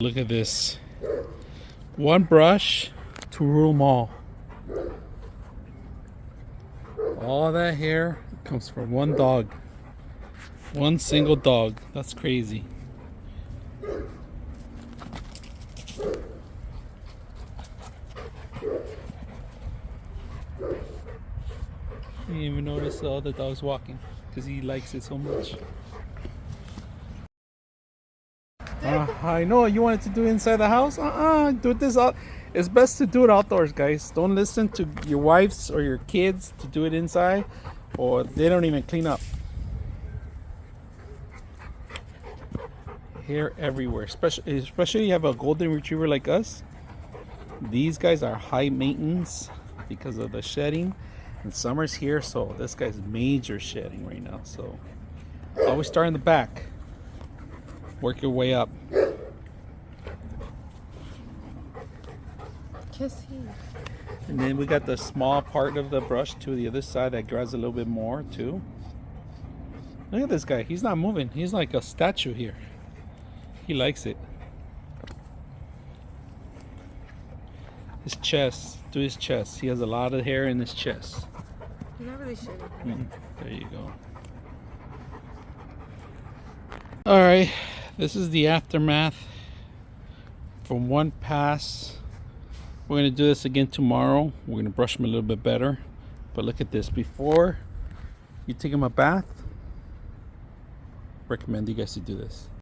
Look at this. One brush to rule them all. All that hair comes from one dog. One single dog. That's crazy. You didn't even notice the other dog's walking because he likes it so much. I know you wanted to do it inside the house. Do this out. It's best to do it outdoors, guys. Don't listen to your wives or your kids to do it inside, or they don't even clean up. Hair everywhere, especially you have a golden retriever like us. These guys are high maintenance because of the shedding, and summer's here, so this guy's major shedding right now. So always start in the back. Work your way up. And then we got the small part of the brush to the other side that grabs a little bit more too. Look at this guy. He's not moving. He's like a statue here. He likes it. His chest. Do his chest. He has a lot of hair in his chest. He's not really shedding. There you go. Alright. This is the aftermath from one pass. We're going to do this again tomorrow. We're going to brush them a little bit better. But look at this. Before you take them a bath, recommend you guys to do this.